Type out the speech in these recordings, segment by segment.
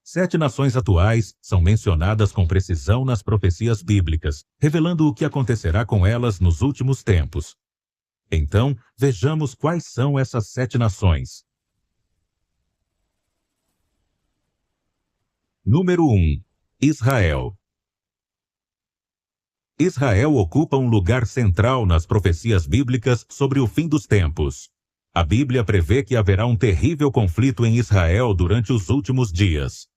7 nações atuais são mencionadas com precisão nas profecias bíblicas, revelando o que acontecerá com elas nos últimos tempos. Então, vejamos quais são essas 7 nações. Número 1. Israel. Israel ocupa um lugar central nas profecias bíblicas sobre o fim dos tempos. A Bíblia prevê que haverá um terrível conflito em Israel durante os últimos dias.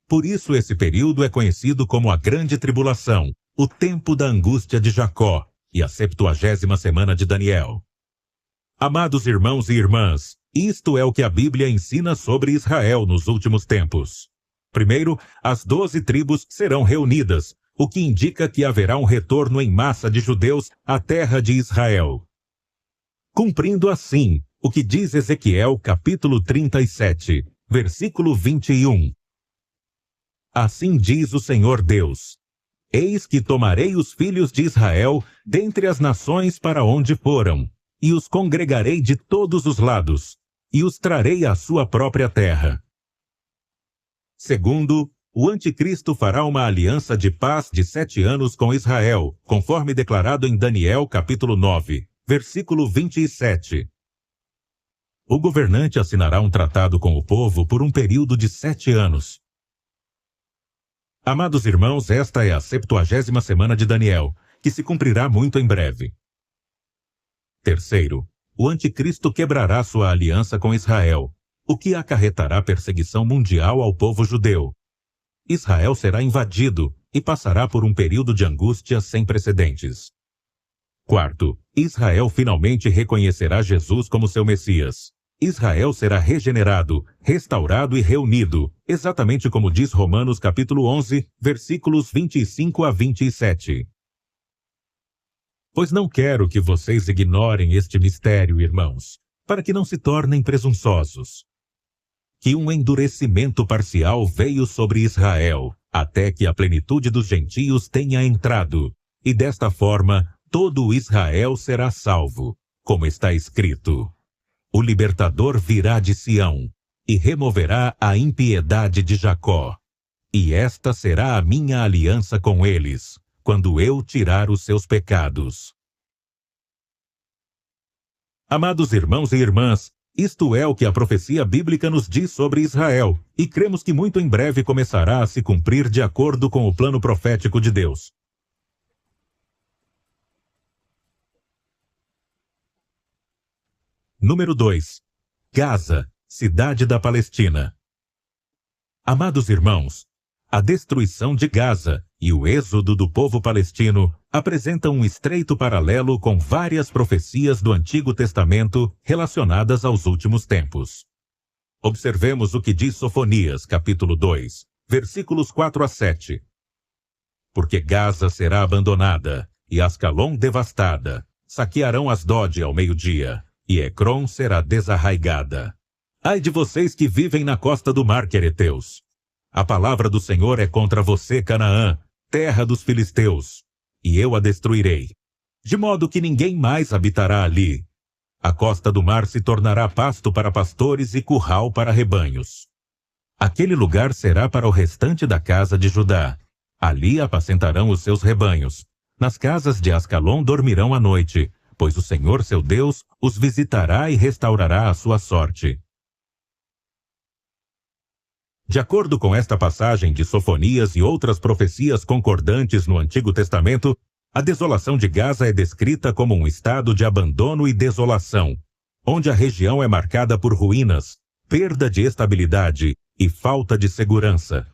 Por isso esse período é conhecido como a Grande Tribulação, o tempo da angústia de Jacó e a 70ª semana de Daniel. Amados irmãos e irmãs, isto é o que a Bíblia ensina sobre Israel nos últimos tempos. Primeiro, as 12 tribos serão reunidas, o que indica que haverá um retorno em massa de judeus à terra de Israel. Cumprindo assim o que diz Ezequiel capítulo 37, versículo 21. Assim diz o Senhor Deus: Eis que tomarei os filhos de Israel dentre as nações para onde foram, e os congregarei de todos os lados, e os trarei à sua própria terra. Segundo, o anticristo fará uma aliança de paz de 7 anos com Israel, conforme declarado em Daniel capítulo 9, versículo 27. O governante assinará um tratado com o povo por um período de 7 anos. Amados irmãos, esta é a 70ª semana de Daniel, que se cumprirá muito em breve. Terceiro, o anticristo quebrará sua aliança com Israel, o que acarretará perseguição mundial ao povo judeu. Israel será invadido e passará por um período de angústia sem precedentes. Quarto, Israel finalmente reconhecerá Jesus como seu Messias. Israel será regenerado, restaurado e reunido, exatamente como diz Romanos capítulo 11, versículos 25 a 27. Pois não quero que vocês ignorem este mistério, irmãos, para que não se tornem presunçosos. Que um endurecimento parcial veio sobre Israel, até que a plenitude dos gentios tenha entrado, e desta forma todo Israel será salvo, como está escrito: O libertador virá de Sião, e removerá a impiedade de Jacó. E esta será a minha aliança com eles, quando eu tirar os seus pecados. Amados irmãos e irmãs, isto é o que a profecia bíblica nos diz sobre Israel, e cremos que muito em breve começará a se cumprir de acordo com o plano profético de Deus. Número 2. Gaza, cidade da Palestina. Amados irmãos, a destruição de Gaza e o êxodo do povo palestino apresentam um estreito paralelo com várias profecias do Antigo Testamento relacionadas aos últimos tempos. Observemos o que diz Sofonias, capítulo 2, versículos 4 a 7. Porque Gaza será abandonada, e Ascalon devastada, saquearão Asdod ao meio-dia, e Ecrom será desarraigada. Ai de vocês que vivem na costa do mar, quereteus! A palavra do Senhor é contra você, Canaã, terra dos filisteus, e eu a destruirei, de modo que ninguém mais habitará ali. A costa do mar se tornará pasto para pastores e curral para rebanhos. Aquele lugar será para o restante da casa de Judá. Ali apacentarão os seus rebanhos. Nas casas de Ascalon dormirão à noite, pois o Senhor seu Deus os visitará e restaurará a sua sorte. De acordo com esta passagem de Sofonias e outras profecias concordantes no Antigo Testamento, a desolação de Gaza é descrita como um estado de abandono e desolação, onde a região é marcada por ruínas, perda de estabilidade e falta de segurança.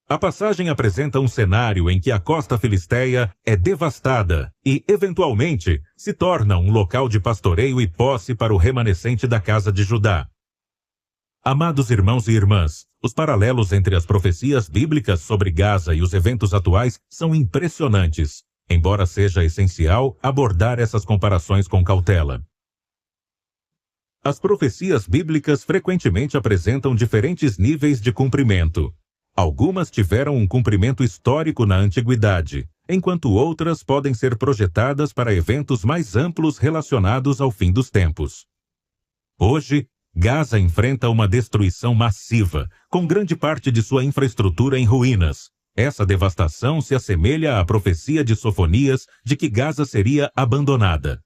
A passagem apresenta um cenário em que a costa filisteia é devastada e, eventualmente, se torna um local de pastoreio e posse para o remanescente da casa de Judá. Amados irmãos e irmãs, os paralelos entre as profecias bíblicas sobre Gaza e os eventos atuais são impressionantes, embora seja essencial abordar essas comparações com cautela. As profecias bíblicas frequentemente apresentam diferentes níveis de cumprimento. Algumas tiveram um cumprimento histórico na antiguidade, enquanto outras podem ser projetadas para eventos mais amplos relacionados ao fim dos tempos. Hoje, Gaza enfrenta uma destruição massiva, com grande parte de sua infraestrutura em ruínas. Essa devastação se assemelha à profecia de Sofonias de que Gaza seria abandonada.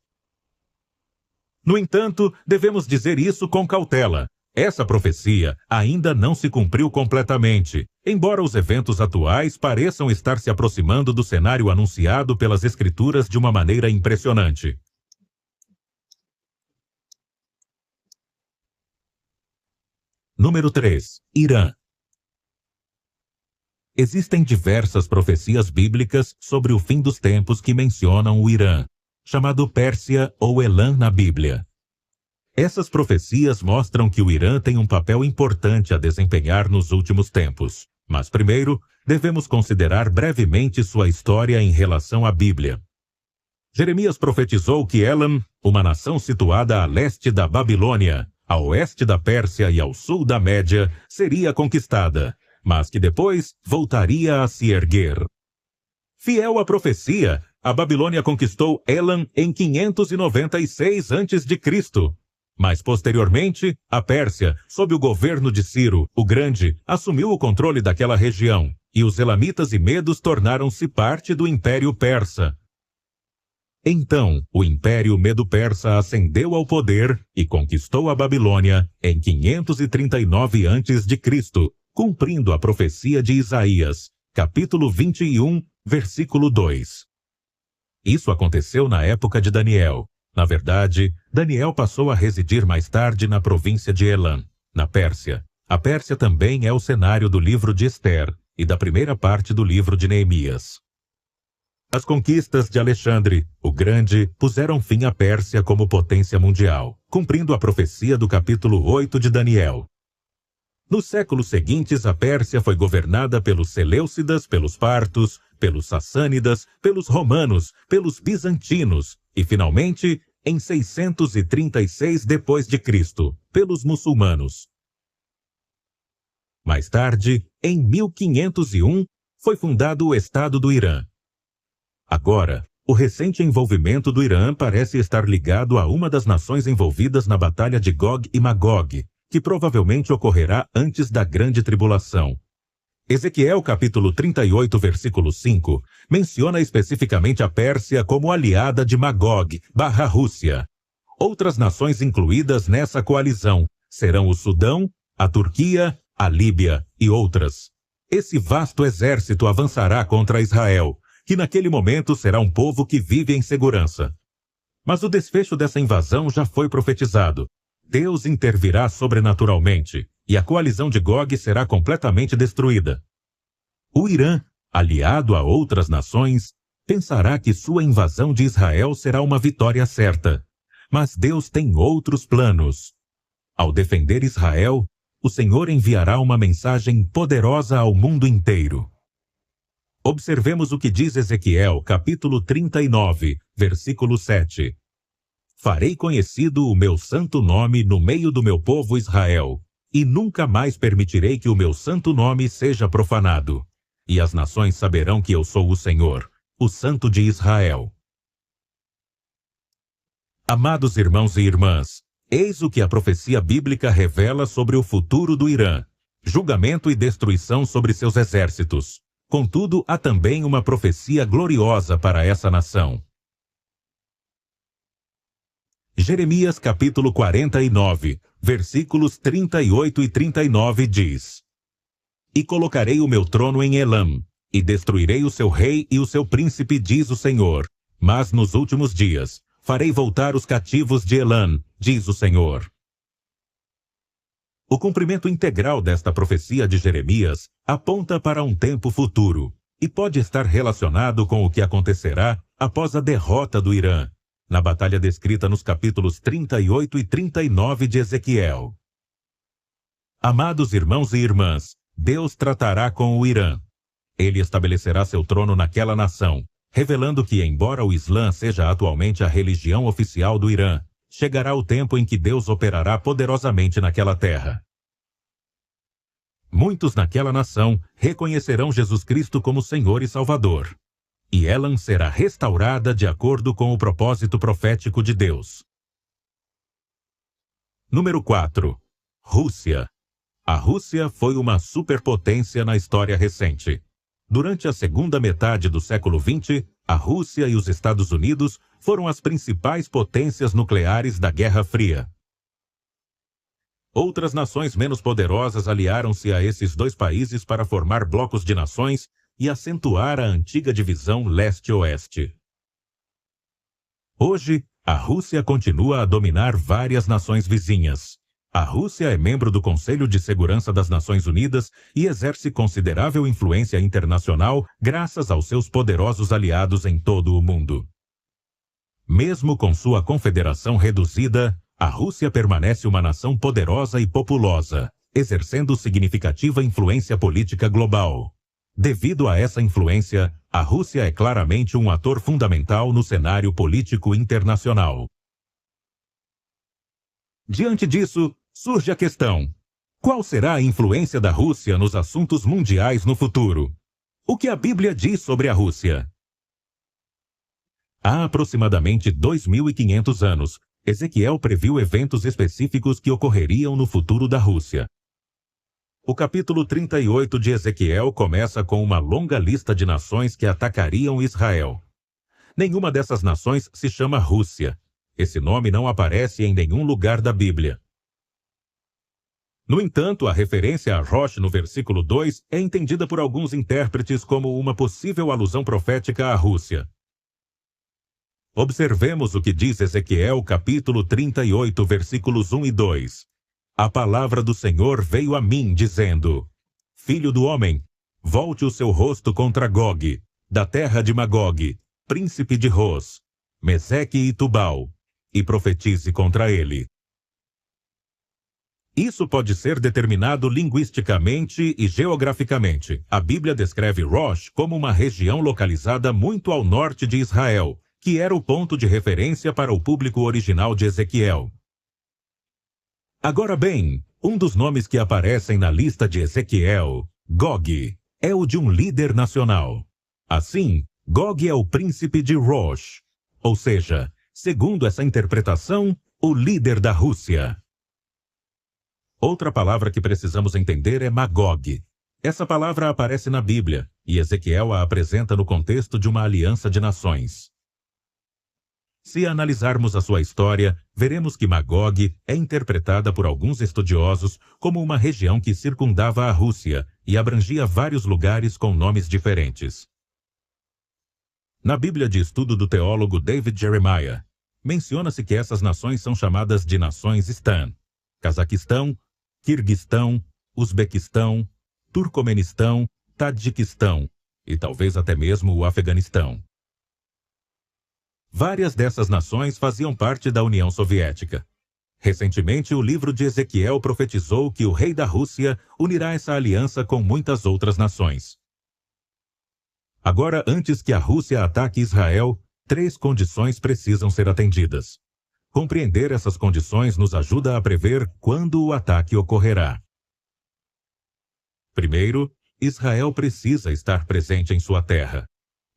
No entanto, devemos dizer isso com cautela. Essa profecia ainda não se cumpriu completamente, embora os eventos atuais pareçam estar se aproximando do cenário anunciado pelas Escrituras de uma maneira impressionante. Número 3. Irã. Existem diversas profecias bíblicas sobre o fim dos tempos que mencionam o Irã, chamado Pérsia ou Elam na Bíblia. Essas profecias mostram que o Irã tem um papel importante a desempenhar nos últimos tempos. Mas primeiro, devemos considerar brevemente sua história em relação à Bíblia. Jeremias profetizou que Elam, uma nação situada a leste da Babilônia, a oeste da Pérsia e ao sul da Média, seria conquistada, mas que depois voltaria a se erguer. Fiel à profecia, a Babilônia conquistou Elam em 596 a.C., mas posteriormente, a Pérsia, sob o governo de Ciro, o Grande, assumiu o controle daquela região, e os elamitas e medos tornaram-se parte do Império Persa. Então, o Império Medo-Persa ascendeu ao poder e conquistou a Babilônia em 539 a.C., cumprindo a profecia de Isaías, capítulo 21, versículo 2. Isso aconteceu na época de Daniel. Na verdade, Daniel passou a residir mais tarde na província de Elam, na Pérsia. A Pérsia também é o cenário do livro de Ester e da primeira parte do livro de Neemias. As conquistas de Alexandre, o Grande, puseram fim à Pérsia como potência mundial, cumprindo a profecia do capítulo 8 de Daniel. Nos séculos seguintes, a Pérsia foi governada pelos Seleucidas, pelos Partos, pelos Sassânidas, pelos Romanos, pelos Bizantinos e, finalmente, em 636 d.C., pelos muçulmanos. Mais tarde, em 1501, foi fundado o Estado do Irã. Agora, o recente envolvimento do Irã parece estar ligado a uma das nações envolvidas na Batalha de Gog e Magog, que provavelmente ocorrerá antes da Grande Tribulação. Ezequiel capítulo 38, versículo 5, menciona especificamente a Pérsia como aliada de Magog/Rússia. Outras nações incluídas nessa coalizão serão o Sudão, a Turquia, a Líbia e outras. Esse vasto exército avançará contra Israel, que naquele momento será um povo que vive em segurança. Mas o desfecho dessa invasão já foi profetizado. Deus intervirá sobrenaturalmente, e a coalizão de Gog será completamente destruída. O Irã, aliado a outras nações, pensará que sua invasão de Israel será uma vitória certa. Mas Deus tem outros planos. Ao defender Israel, o Senhor enviará uma mensagem poderosa ao mundo inteiro. Observemos o que diz Ezequiel, capítulo 39, versículo 7. Farei conhecido o meu santo nome no meio do meu povo Israel, e nunca mais permitirei que o meu santo nome seja profanado. E as nações saberão que eu sou o Senhor, o Santo de Israel. Amados irmãos e irmãs, eis o que a profecia bíblica revela sobre o futuro do Irã: julgamento e destruição sobre seus exércitos. Contudo, há também uma profecia gloriosa para essa nação. Jeremias capítulo 49, versículos 38 e 39 diz: E colocarei o meu trono em Elam, e destruirei o seu rei e o seu príncipe, diz o Senhor. Mas nos últimos dias farei voltar os cativos de Elam, diz o Senhor. O cumprimento integral desta profecia de Jeremias aponta para um tempo futuro, e pode estar relacionado com o que acontecerá após a derrota do Irã, na batalha descrita nos capítulos 38 e 39 de Ezequiel. Amados irmãos e irmãs, Deus tratará com o Irã. Ele estabelecerá seu trono naquela nação, revelando que, embora o Islã seja atualmente a religião oficial do Irã, chegará o tempo em que Deus operará poderosamente naquela terra. Muitos naquela nação reconhecerão Jesus Cristo como Senhor e Salvador. E Elam será restaurada de acordo com o propósito profético de Deus. Número 4. Rússia. A Rússia foi uma superpotência na história recente. Durante a segunda metade do século XX, a Rússia e os Estados Unidos foram as principais potências nucleares da Guerra Fria. Outras nações menos poderosas aliaram-se a esses dois países para formar blocos de nações e acentuar a antiga divisão leste-oeste. Hoje, a Rússia continua a dominar várias nações vizinhas. A Rússia é membro do Conselho de Segurança das Nações Unidas e exerce considerável influência internacional graças aos seus poderosos aliados em todo o mundo. Mesmo com sua confederação reduzida, a Rússia permanece uma nação poderosa e populosa, exercendo significativa influência política global. Devido a essa influência, a Rússia é claramente um ator fundamental no cenário político internacional. Diante disso, surge a questão: qual será a influência da Rússia nos assuntos mundiais no futuro? O que a Bíblia diz sobre a Rússia? Há aproximadamente 2.500 anos, Ezequiel previu eventos específicos que ocorreriam no futuro da Rússia. O capítulo 38 de Ezequiel começa com uma longa lista de nações que atacariam Israel. Nenhuma dessas nações se chama Rússia. Esse nome não aparece em nenhum lugar da Bíblia. No entanto, a referência a Rosh no versículo 2 é entendida por alguns intérpretes como uma possível alusão profética à Rússia. Observemos o que diz Ezequiel, capítulo 38, versículos 1 e 2. A palavra do Senhor veio a mim, dizendo: Filho do homem, volte o seu rosto contra Gog, da terra de Magog, príncipe de Ros, Meseque e Tubal, e profetize contra ele. Isso pode ser determinado linguisticamente e geograficamente. A Bíblia descreve Rosh como uma região localizada muito ao norte de Israel, que era o ponto de referência para o público original de Ezequiel. Agora bem, um dos nomes que aparecem na lista de Ezequiel, Gog, é o de um líder nacional. Assim, Gog é o príncipe de Rosh, ou seja, segundo essa interpretação, o líder da Rússia. Outra palavra que precisamos entender é Magog. Essa palavra aparece na Bíblia, e Ezequiel a apresenta no contexto de uma aliança de nações. Se analisarmos a sua história, veremos que Magog é interpretada por alguns estudiosos como uma região que circundava a Rússia e abrangia vários lugares com nomes diferentes. Na Bíblia de estudo do teólogo David Jeremiah, menciona-se que essas nações são chamadas de nações Stan: Cazaquistão, Quirguistão, Uzbequistão, Turcomenistão, Tadjiquistão e talvez até mesmo o Afeganistão. Várias dessas nações faziam parte da União Soviética. Recentemente, o livro de Ezequiel profetizou que o rei da Rússia unirá essa aliança com muitas outras nações. Agora, antes que a Rússia ataque Israel, 3 condições precisam ser atendidas. Compreender essas condições nos ajuda a prever quando o ataque ocorrerá. Primeiro, Israel precisa estar presente em sua terra.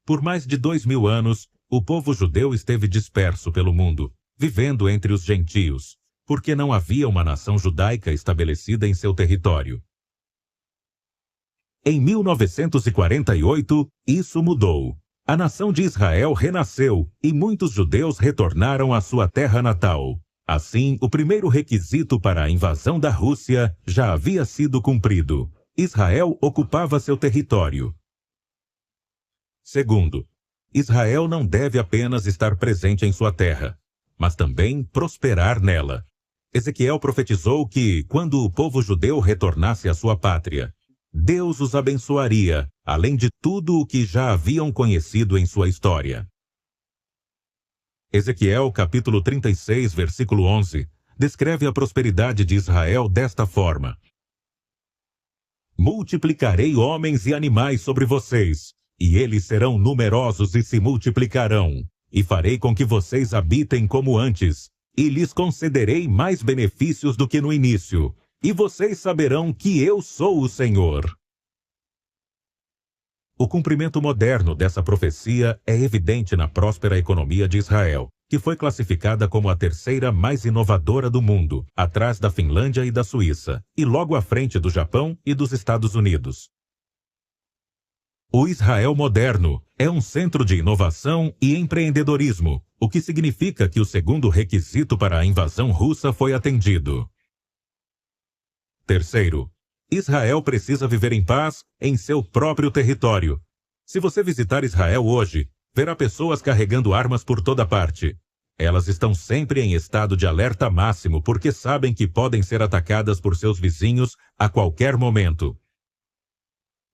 Por mais de 2.000 anos, o povo judeu esteve disperso pelo mundo, vivendo entre os gentios, porque não havia uma nação judaica estabelecida em seu território. Em 1948, isso mudou. A nação de Israel renasceu e muitos judeus retornaram à sua terra natal. Assim, o primeiro requisito para a invasão da Rússia já havia sido cumprido. Israel ocupava seu território. Segundo, Israel não deve apenas estar presente em sua terra, mas também prosperar nela. Ezequiel profetizou que, quando o povo judeu retornasse à sua pátria, Deus os abençoaria, além de tudo o que já haviam conhecido em sua história. Ezequiel, capítulo 36, versículo 11, descreve a prosperidade de Israel desta forma: Multiplicarei homens e animais sobre vocês, e eles serão numerosos e se multiplicarão, e farei com que vocês habitem como antes, e lhes concederei mais benefícios do que no início, e vocês saberão que eu sou o Senhor. O cumprimento moderno dessa profecia é evidente na próspera economia de Israel, que foi classificada como a terceira mais inovadora do mundo, atrás da Finlândia e da Suíça, e logo à frente do Japão e dos Estados Unidos. O Israel moderno é um centro de inovação e empreendedorismo, o que significa que o segundo requisito para a invasão russa foi atendido. Terceiro, Israel precisa viver em paz em seu próprio território. Se você visitar Israel hoje, verá pessoas carregando armas por toda parte. Elas estão sempre em estado de alerta máximo porque sabem que podem ser atacadas por seus vizinhos a qualquer momento.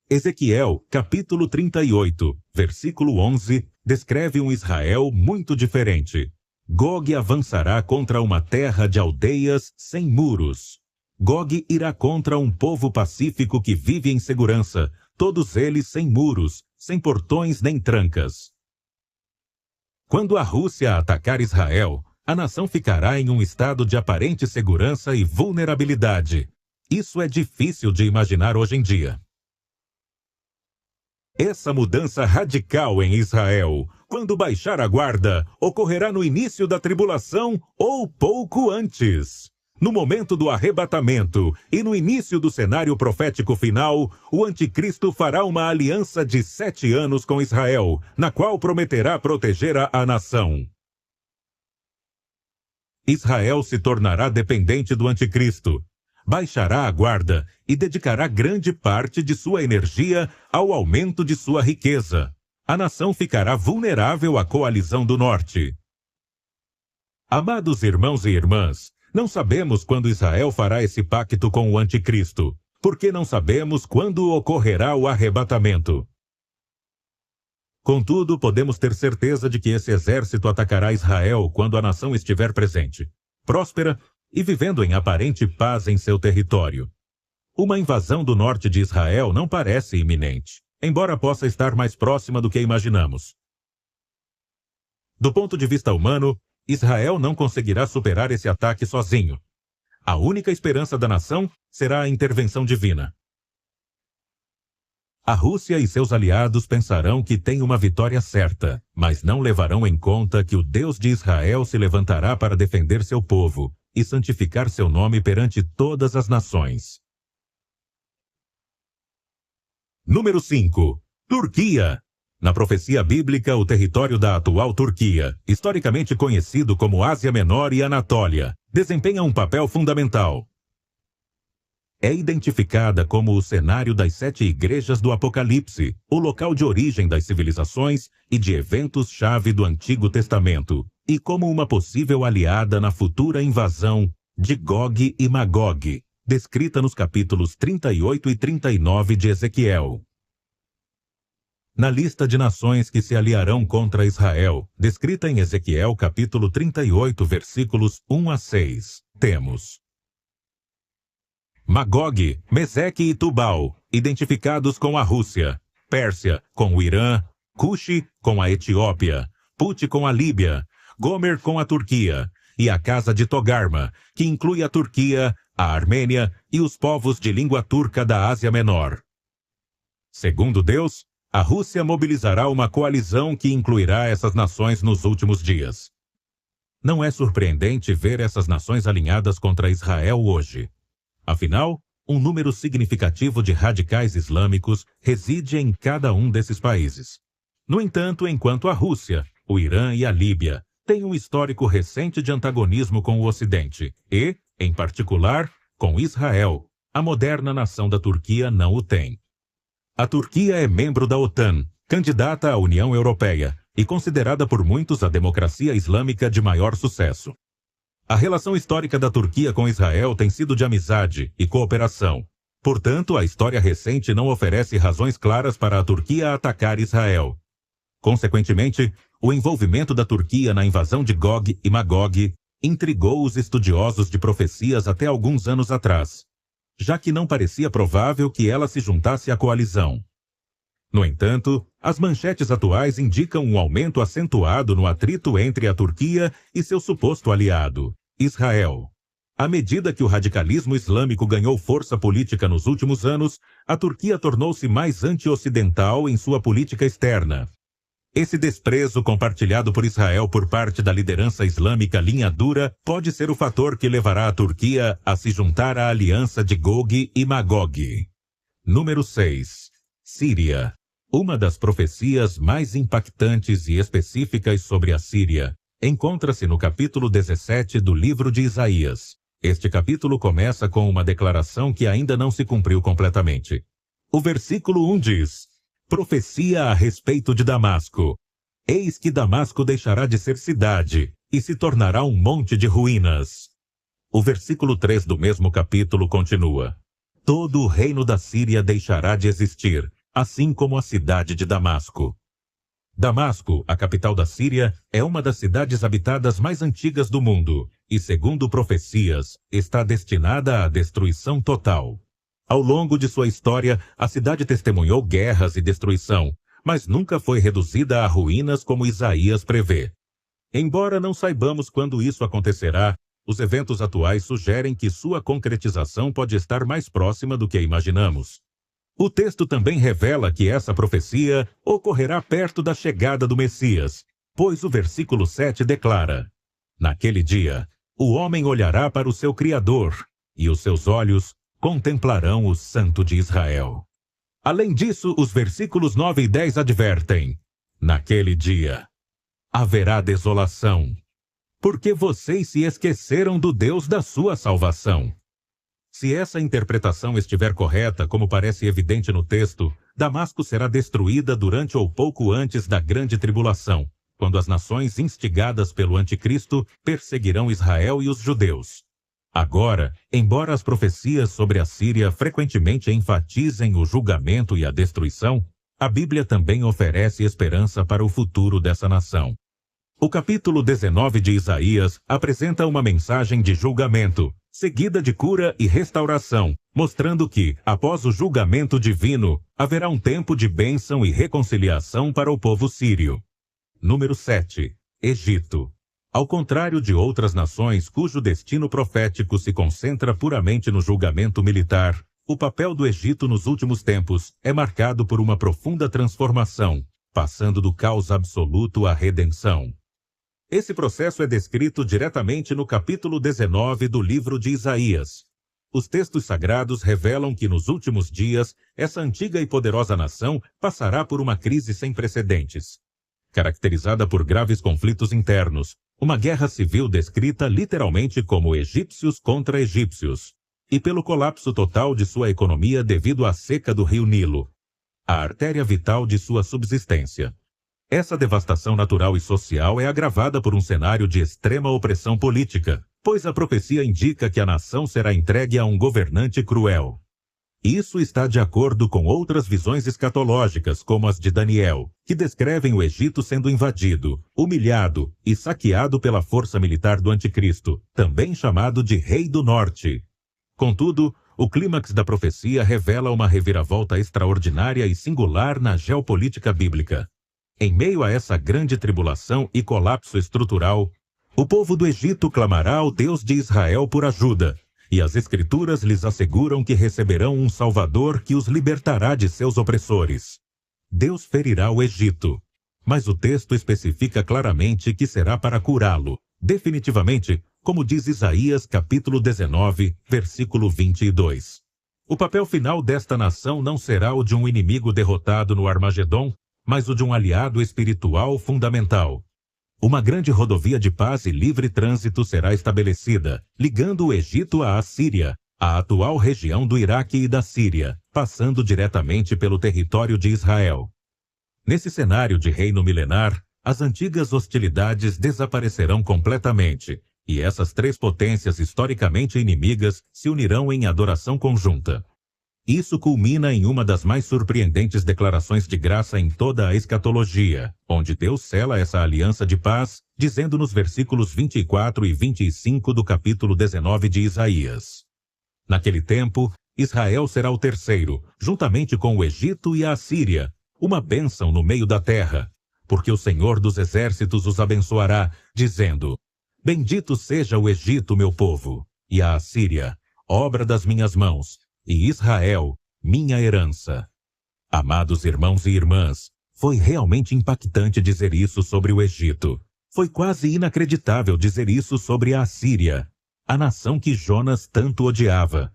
Ezequiel, capítulo 38, versículo 11, descreve um Israel muito diferente. Gog avançará contra uma terra de aldeias sem muros. Gog irá contra um povo pacífico que vive em segurança, todos eles sem muros, sem portões nem trancas. Quando a Rússia atacar Israel, a nação ficará em um estado de aparente segurança e vulnerabilidade. Isso é difícil de imaginar hoje em dia. Essa mudança radical em Israel, quando baixar a guarda, ocorrerá no início da tribulação ou pouco antes. No momento do arrebatamento e no início do cenário profético final, o anticristo fará uma aliança de 7 anos com Israel, na qual prometerá proteger a nação. Israel se tornará dependente do anticristo, baixará a guarda e dedicará grande parte de sua energia ao aumento de sua riqueza. A nação ficará vulnerável à coalizão do norte. Amados irmãos e irmãs, não sabemos quando Israel fará esse pacto com o anticristo, porque não sabemos quando ocorrerá o arrebatamento. Contudo, podemos ter certeza de que esse exército atacará Israel quando a nação estiver presente, próspera e vivendo em aparente paz em seu território. Uma invasão do norte de Israel não parece iminente, embora possa estar mais próxima do que imaginamos. Do ponto de vista humano, Israel não conseguirá superar esse ataque sozinho. A única esperança da nação será a intervenção divina. A Rússia e seus aliados pensarão que têm uma vitória certa, mas não levarão em conta que o Deus de Israel se levantará para defender seu povo e santificar seu nome perante todas as nações. Número 5. Turquia. Na profecia bíblica, o território da atual Turquia, historicamente conhecido como Ásia Menor e Anatólia, desempenha um papel fundamental. É identificada como o cenário das 7 igrejas do Apocalipse, o local de origem das civilizações e de eventos-chave do Antigo Testamento, e como uma possível aliada na futura invasão de Gog e Magog, descrita nos capítulos 38 e 39 de Ezequiel. Na lista de nações que se aliarão contra Israel, descrita em Ezequiel capítulo 38, versículos 1 a 6, temos Magog, Meseque e Tubal, identificados com a Rússia, Pérsia com o Irã, Cuxi com a Etiópia, Put com a Líbia, Gomer com a Turquia, e a casa de Togarma, que inclui a Turquia, a Armênia e os povos de língua turca da Ásia Menor. Segundo Deus, a Rússia mobilizará uma coalizão que incluirá essas nações nos últimos dias. Não é surpreendente ver essas nações alinhadas contra Israel hoje. Afinal, um número significativo de radicais islâmicos reside em cada um desses países. No entanto, enquanto a Rússia, o Irã e a Líbia têm um histórico recente de antagonismo com o Ocidente e, em particular, com Israel, a moderna nação da Turquia não o tem. A Turquia é membro da OTAN, candidata à União Europeia e considerada por muitos a democracia islâmica de maior sucesso. A relação histórica da Turquia com Israel tem sido de amizade e cooperação. Portanto, a história recente não oferece razões claras para a Turquia atacar Israel. Consequentemente, o envolvimento da Turquia na invasão de Gog e Magog intrigou os estudiosos de profecias até alguns anos atrás, já que não parecia provável que ela se juntasse à coalizão. No entanto, as manchetes atuais indicam um aumento acentuado no atrito entre a Turquia e seu suposto aliado, Israel. À medida que o radicalismo islâmico ganhou força política nos últimos anos, a Turquia tornou-se mais anti-ocidental em sua política externa. Esse desprezo compartilhado por Israel por parte da liderança islâmica linha dura pode ser o fator que levará a Turquia a se juntar à aliança de Gog e Magog. Número 6. Síria. Uma das profecias mais impactantes e específicas sobre a Síria encontra-se no capítulo 17 do livro de Isaías. Este capítulo começa com uma declaração que ainda não se cumpriu completamente. O versículo 1 diz: Profecia a respeito de Damasco. Eis que Damasco deixará de ser cidade e se tornará um monte de ruínas. O versículo 3 do mesmo capítulo continua: Todo o reino da Síria deixará de existir, assim como a cidade de Damasco. Damasco, a capital da Síria, é uma das cidades habitadas mais antigas do mundo e, segundo profecias, está destinada à destruição total. Ao longo de sua história, a cidade testemunhou guerras e destruição, mas nunca foi reduzida a ruínas como Isaías prevê. Embora não saibamos quando isso acontecerá, os eventos atuais sugerem que sua concretização pode estar mais próxima do que imaginamos. O texto também revela que essa profecia ocorrerá perto da chegada do Messias, pois o versículo 7 declara: Naquele dia, o homem olhará para o seu Criador, e os seus olhos contemplarão o Santo de Israel. Além disso, os versículos 9 e 10 advertem: Naquele dia, haverá desolação, porque vocês se esqueceram do Deus da sua salvação. Se essa interpretação estiver correta, como parece evidente no texto, Damasco será destruída durante ou pouco antes da grande tribulação, quando as nações instigadas pelo anticristo perseguirão Israel e os judeus. Agora, embora as profecias sobre a Síria frequentemente enfatizem o julgamento e a destruição, a Bíblia também oferece esperança para o futuro dessa nação. O capítulo 19 de Isaías apresenta uma mensagem de julgamento, seguida de cura e restauração, mostrando que, após o julgamento divino, haverá um tempo de bênção e reconciliação para o povo sírio. Número 7. Egito. Ao contrário de outras nações cujo destino profético se concentra puramente no julgamento militar, o papel do Egito nos últimos tempos é marcado por uma profunda transformação, passando do caos absoluto à redenção. Esse processo é descrito diretamente no capítulo 19 do livro de Isaías. Os textos sagrados revelam que nos últimos dias, essa antiga e poderosa nação passará por uma crise sem precedentes. Caracterizada por graves conflitos internos, uma guerra civil descrita literalmente como egípcios contra egípcios, e pelo colapso total de sua economia devido à seca do rio Nilo, a artéria vital de sua subsistência. Essa devastação natural e social é agravada por um cenário de extrema opressão política, pois a profecia indica que a nação será entregue a um governante cruel. Isso está de acordo com outras visões escatológicas, como as de Daniel, que descrevem o Egito sendo invadido, humilhado e saqueado pela força militar do anticristo, também chamado de Rei do Norte. Contudo, o clímax da profecia revela uma reviravolta extraordinária e singular na geopolítica bíblica. Em meio a essa grande tribulação e colapso estrutural, o povo do Egito clamará ao Deus de Israel por ajuda, e as Escrituras lhes asseguram que receberão um Salvador que os libertará de seus opressores. Deus ferirá o Egito, mas o texto especifica claramente que será para curá-lo, definitivamente, como diz Isaías capítulo 19, versículo 22. O papel final desta nação não será o de um inimigo derrotado no Armagedon, mas o de um aliado espiritual fundamental. Uma grande rodovia de paz e livre trânsito será estabelecida, ligando o Egito à Assíria, a atual região do Iraque e da Síria, passando diretamente pelo território de Israel. Nesse cenário de reino milenar, as antigas hostilidades desaparecerão completamente, e essas três potências historicamente inimigas se unirão em adoração conjunta. Isso culmina em uma das mais surpreendentes declarações de graça em toda a escatologia, onde Deus sela essa aliança de paz, dizendo nos versículos 24 e 25 do capítulo 19 de Isaías: Naquele tempo, Israel será o terceiro, juntamente com o Egito e a Assíria, uma bênção no meio da terra, porque o Senhor dos Exércitos os abençoará, dizendo: Bendito seja o Egito, meu povo, e a Assíria, obra das minhas mãos, e Israel, minha herança. Amados irmãos e irmãs, Foi realmente impactante dizer isso sobre o Egito. Foi quase inacreditável dizer isso sobre a Assíria, a nação que Jonas tanto odiava.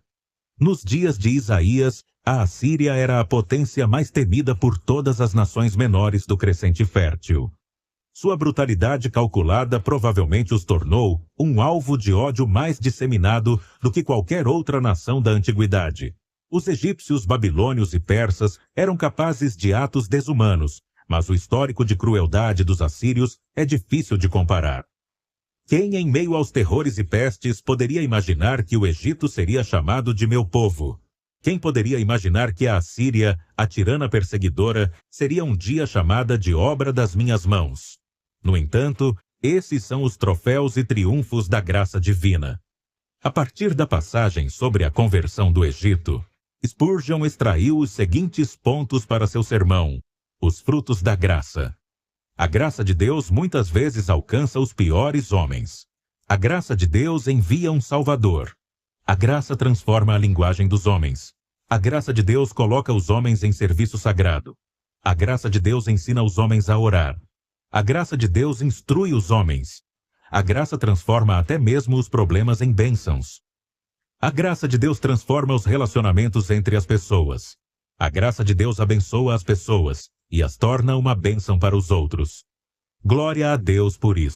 Nos dias de Isaías, a Assíria era a potência mais temida por todas as nações menores do crescente fértil. Sua brutalidade calculada provavelmente os tornou um alvo de ódio mais disseminado do que qualquer outra nação da antiguidade. Os egípcios, babilônios e persas eram capazes de atos desumanos, mas o histórico de crueldade dos assírios é difícil de comparar. Quem, em meio aos terrores e pestes, poderia imaginar que o Egito seria chamado de meu povo? Quem poderia imaginar que a Assíria, a tirana perseguidora, seria um dia chamada de obra das minhas mãos? No entanto, esses são os troféus e triunfos da graça divina. A partir da passagem sobre a conversão do Egito, Spurgeon extraiu os seguintes pontos para seu sermão: os frutos da graça. A graça de Deus muitas vezes alcança os piores homens. A graça de Deus envia um Salvador. A graça transforma a linguagem dos homens. A graça de Deus coloca os homens em serviço sagrado. A graça de Deus ensina os homens a orar. A graça de Deus instrui os homens. A graça transforma até mesmo os problemas em bênçãos. A graça de Deus transforma os relacionamentos entre as pessoas. A graça de Deus abençoa as pessoas e as torna uma bênção para os outros. Glória a Deus por isso.